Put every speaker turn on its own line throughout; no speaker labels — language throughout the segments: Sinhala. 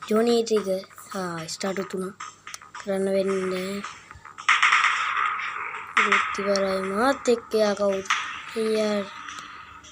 ජොනී ටික ස්ටාර්ට් තුන කරන්න වෙන්නේ ඉතිවරයි මාත් එක්ක යා කවුද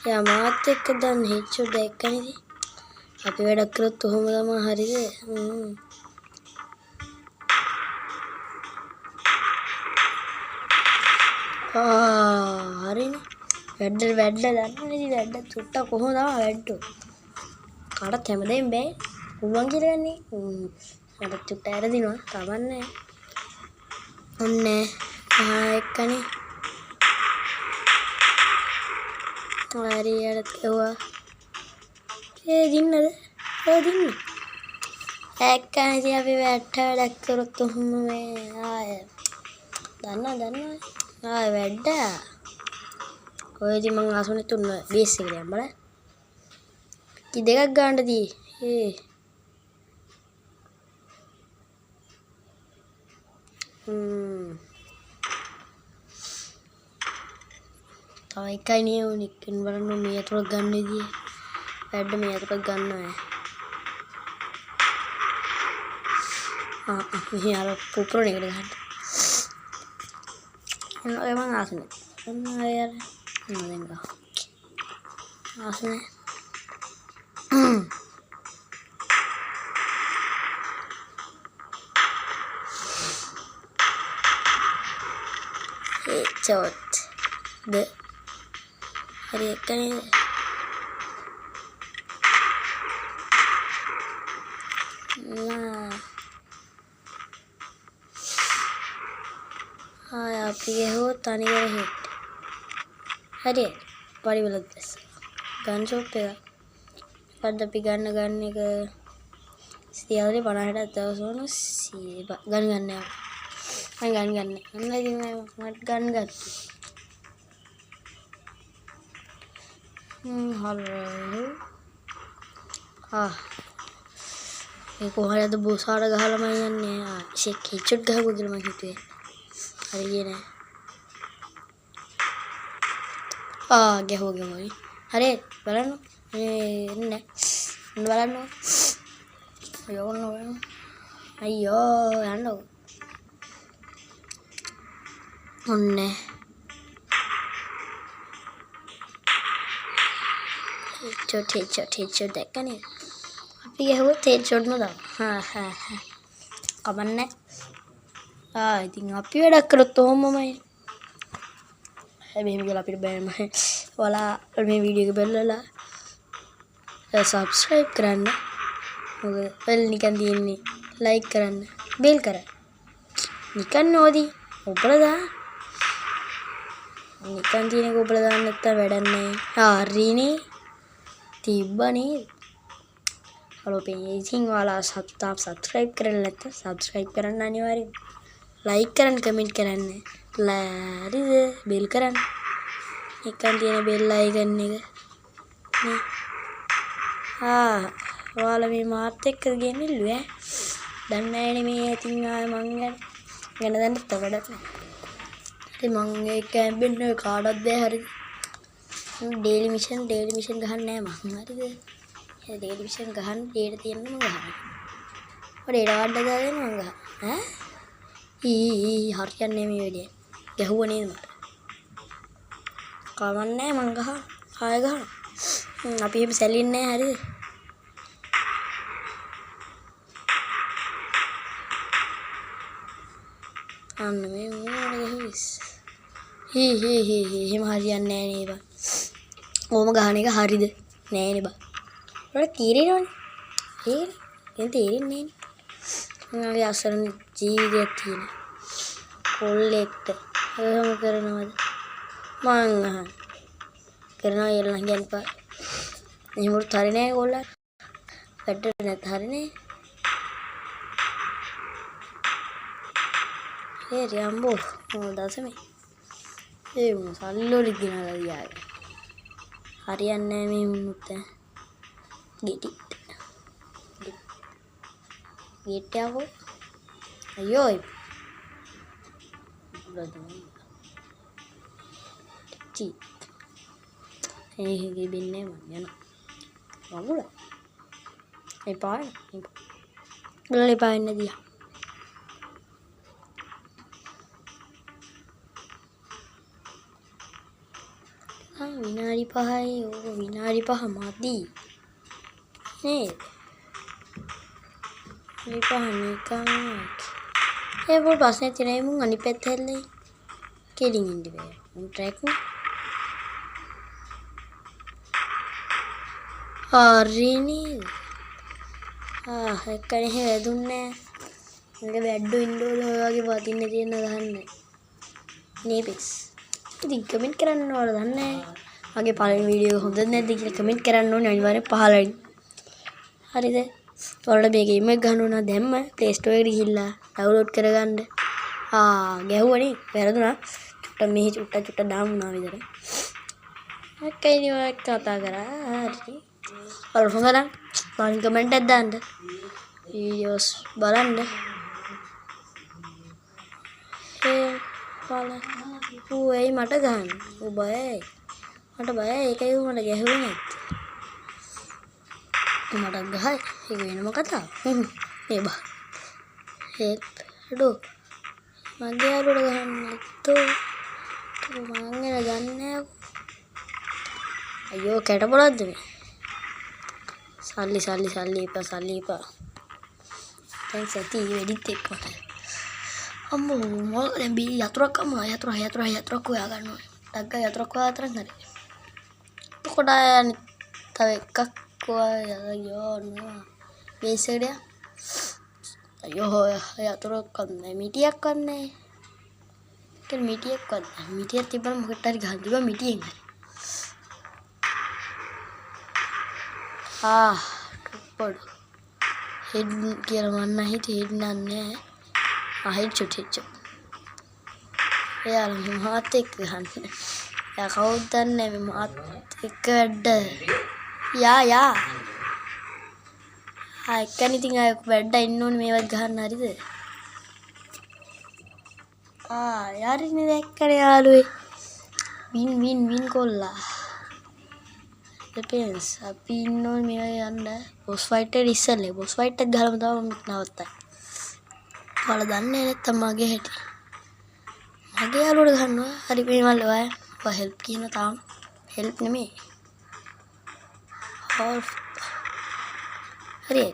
යා මාත් එක්ක දැන් හෙඩ්ෂොට් දැක්කනේ අපි වැඩක් කරොත් කොහොම තමයි හරිද හරිනේ වැඩ දන්නවනේ වැඩ චුට්ටක් කොහොමද වැඩ කාටත් හැමදේම බෑ පුළුවන් කියලා යන්නේ මට චුට්ට ඇරදිනවා කවන්නේ ඔන්නේ එක්කනේ හරියට ඒවා දින්නද දින්න එක්කනේ ඉතින් අපි වැඩක් කරොත් කොහොම මේ ආය දන්නවා වැඩ ඔය ඉතින් මං ආසොනේ තුන බේස් එකට යන්න බලන්න කි දෙකක් ගන්නදී තව එකයි නේ උනේ කෙන් බලන්න මේ අතට ගන්නදී වැඩ මේ අතට ගන්නවා මෙහි අර පුපුරන එකට ගන්න ඔය මං ආසනේ ඔන්න යාර දැන් ගහ ආසනේ Headshot the hari kan nah අපි ගහුවොත් තනි කර හිට හරි පරි වලත් දැස් ගන් ෂොප් එක පද්ද අපි ගන්න එක 50ට දවස් වුණ 100 ගන් ගන්න මම ගන් ගන්න අන්න ඉතින් මට ගන් ගත්තා හරි මේ කොහොමද බෝසාර ගහලාම යන්නේ ෂෙක් හෙඩ්ෂොට් ගහපුවා කියලා මම හිතුවේ හරි ගියේ නෑ ගැහුවා හරි බලන්න මේ බලන්න අයියෝ යන්නෝ ඔන්නේ හෙඩ්ෂොට් දැක්කනේ අපි ගැහුවොත් හෙඩ්ෂොට් ම දානවා කමන්නේ ඉතින් අපි වැඩක් කරොත් ඔහොමමයි හැබැයි මේක අපිට බෑම ඔයාලා මේ වීඩියෝ එක බලලා සබ්ස්ක්‍රයිබ් කරන්න මොකද බෙල් නිකන් තියෙන්නේ ලයික් කරන්න බෙල් කරන්න නිකන් නෝදී ඔබලා දාන්න නිකන් තියෙනක ඔබලා දාන්න නැත්තම් වැඩක් නැහැ හරිනේ තිබ්බනේ හලෝ පේජින් ඔයාලා සබ්ස්ක්‍රයිබ් කරලා නැත්නම් සබ්ස්ක්‍රයිබ් කරන්න අනිවාර්යෙන් ලයික් කරන්න කමෙන්ට් කරන්න හරිද බෙල් කරන්න නිකන් තියෙන බෙල් අයිකන් එක නේ ඔයාලා මේ මාත් එක්ක ගේම් ඉල්ලුවේ දන්නේ නැනේ මේ ඉතින් ආය මං ගැන දැන් තවඩක් හරි මං ඒ කැම්පෙන් එක කාටවත් බෑ හරිද ඩේලි මිෂන් ගහන්න නෑ මං හරිද ඩේලි මිෂන් ගහන්න ඩේට තියෙන්න මං ගහනවා ඔය ඩේට කාඩ් එක දාගෙන මං ගහ හරියන්නේ මේ වෙලේ ගැහුවා නේද මට කවන්නේ මං ගහ ආය ගහනවා අපි එහෙම සැලෙන්නේ නැහැ හරිද අන්න මේ මොනවද ගහුවිස් එහෙම හරියන්නේ නැහැ නේ බා ඕම ගහන එක හරිද නෑ නේ බා ඔයාලා තීරෙනවනේ තේරෙන්නේ නෑනේ අසරණ ජීවිතයක් තියෙන කොල්ලෙක්ට එහෙම කරනවද මං කරනවා ඊළඟ ගන්පා එහෙමත් හරි නෑ කොල්ලන් වැඩට නැත් හරිනේ රම්බෝ දසමේ ඒ මොන සල්ලෝලි ගිනලා ගියාද හරියන්නේ නැහැ මේ මුත් ගෙට යකෝ අයියෝ චී එහෙගේ බින්නේ මම යනවා මගුල එපා බලලා එපා වෙන්න දියා. විනාඩි 5යි ඕක විනාඩි 5 මදි නේද? මේ පහ නිකන් ඒ පොල් ප්‍රශ්නේ තියෙනවා මුන් අනිත් පැත්ත හැල්ලේ කෙලින් ඉන්න බෑ මුන් ට්‍රැක් නේ හරිනේ එක්කනේ හැදුන්නේ මගේ බැඩ්ඩෝ ඉන්නෝද ඔය වගේ වදින්න තියෙන ගහන්න නේපිස් ඉතින් කමෙන්ට් කරන්න ඕන දන්නේ මගේ පළවෙනි වීඩියෝ එක හොඳ නැද්ද කියලා කමෙන්ට් කරන්න ඕනේ අනිවාර්යෙන් පහලින් හරිද ඔයාලට මේ ගේම් එක ගන්න ඕන දැම්ම Play Store එකට ගිහිල්ලා ඩවුන්ලෝඩ් කරගන්න ගැහුවනේ වැරදුනා චුට්ට මෙහි චුට්ට දාමුනා විතර ඔකේ ඉතින් කතා කරා හරි ඔයාලට හොඳ නම් මම කමෙන්ට් එකක් දාන්න වීඩියෝස් බලන්න ඌ එයි මට ගහන්න ඌ බයයි මට බයයි ඒකයි ඌ මට ගැහුවේ නැත්තේ මට ගහයි ඒක වෙනම කතාවක් මේ බා හෙල්ප් අඩෝ මගේ යාළුවට ගහන්න නැත්තෝ මං එන ගන්නෑ අයියෝ කැට පොලක්ද මේ සල්ලි එපා දැන් සති වෙඩිත් එක්ක මට අම්මෝ මොකද දැන් බී යතුරක් අම්මා යතුරක් හොයා ගන්න ඕනේ ඩග්ගා යතුරක් හොයා අතරන් හරි එතකොට තව එකක් අයියෝ නෝ බේසෙඩ අයියෝ යතුරක් කන්නේ මිටියක් කන්නේ කෙල් මිටියක් කන්නේ මිටියක් තිබ්බම මොකට හරි ගහන්න තිබ්බා මිටියෙන් හරි ටොප්පඩ හෙඩ් කියලා මන්න හිතේ හෙඩ් නන්නේ හෙඩ් ෂොට් එයාලා මහත් එක්ක ගහන්න යා කවුද දන්නේ මේ මහත් එක්ක වැඩ යා එක්කන් ඉතින් අය වැඩ ඉන්න ඕනේ මේවත් ගහන්න හරිද යාරිනේ දැක්කනේ යාළුවේ වින් කොල්ලා depends අපි ඉන්න ඕනේ මේවා යන්න බොස් ෆයිට් එක ඉස්සෙල්ලා බොස් ෆයිට් එක ගහලම තමයි මම නවත්තන්නේ ඔයාලා දන්නේ නැත්තම් මගේ හැටි මගේ යාළුවට ගන්නවා හරි මේ මල්ල ඔයා හෙල්ප් කියන තාම හෙල්ප් නෙමෙයි හරි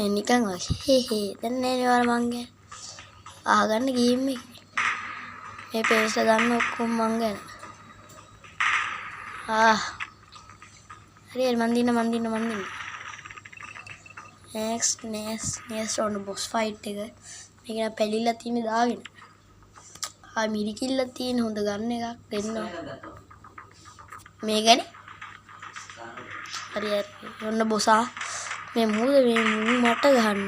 නිකන් වගේ දැන් නෑනේ ඔයාලා මං ගැන අහගන්න ගේම් එක මේ පේස් එක ගන්න ඔක්කොම මං ගැන හරි මන් දින්න next on boss fight එක මේක නම් පැලිලා තියෙන දාගෙන මිරිකිල්ල තියෙන හොඳ ගන්න එකක් දෙන්න මේකනේ හරි ඔන්න බොසා මේ මූද මේ මට ගහන්න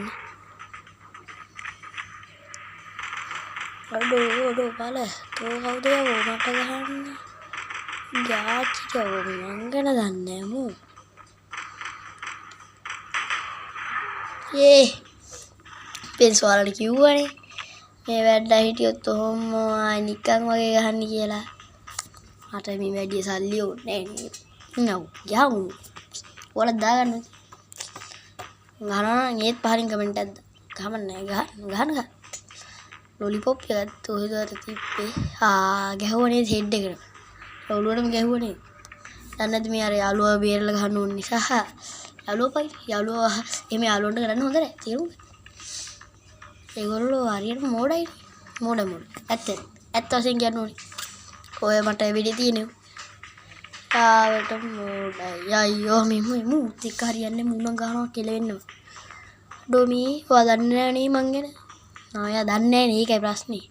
අඩෝ බල තෝ කවුද යවෝ මට ගහන්න ගාචිකව මං ගැන දන්නේ මූ පෙන්ස් වලට කිව්වනේ මේ වැඩ හිටියොත් ඔහොම නිකන් වගේ ගහන්න කියලා මට මේ වැඩි සල්ලි ඕනේ නෑ යමු ඔයාලා දාගන්න ගහනවා ඒත් පහලින් කමෙන්ට් එකක් ගහන්න ගහන්න ලොලිපොප් එකත් ඔහෙදට තිබ්බේ ගැහුවනේ හෙඩ් එකට ඔළුවටම ගැහුවනේ දන්නද මේ අර යාළුවා බේරලා ගහන්න ඕන නිසා යාළුවා එමේ යාළුවන්ට කරන්න හොඳ නැහැ තේරුණාද ඒගොල්ලෝ හරියට මෝඩයි මෝඩ ඇත්ත වශයෙන් කියන්න ඕනේ ඔය මට වෙඩි තියෙනවා තාවට මෝඩයි අයියෝ මේ ටික හරියන්නේ මුණ ගන්නවා කියලා වෙන්නව ඩොමි ඔයා දන්නේ නැහැ නේ මං ගැන යා දන්නේ නැහැ නේ ඒකයි ප්‍රශ්නේ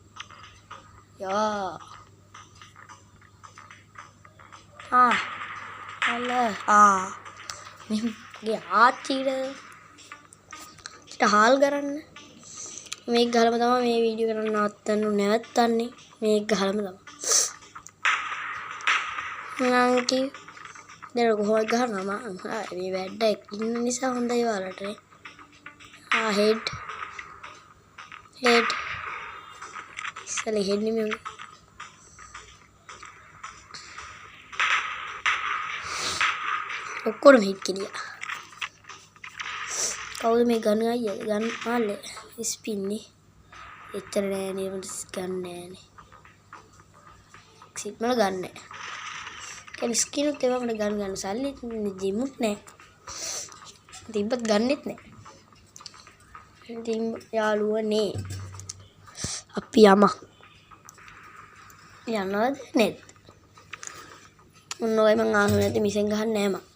මේ ආච්චිට හාල් කරන්න මේක ගහලම තමයි මේ වීඩියෝ කරන්න නැවත්තන්නේ මේක ගහලම තමයි මං කි දැන් කොහොමද ගහනවා මම මේ වැඩ ඉන්න නිසා හොඳයි ඔයාලට හෙඩ් ඉස්සෙල්ලා හෙඩ් නෙමෙයි ඔක්කොම හිට් කිරියා කවුද මේ ගන්න අයියද ගන්න ආලේ ස්පින්නේ එච්චර නෑනේ මට ගන්න නෑනේ එක්සිට් මල ගන්න නෑ කියන්නේ ස්කිනුත් ඒවා මට ගන්න සල්ලි ජිමුත් නෑ තිබ්බත් ගන්නෙත් නෑ ඉතින් යාළුවනේ අපි යනවද නේද මොන ඔය මං ආහුව නැති මිසෙන් ගහන්නේ නෑ මං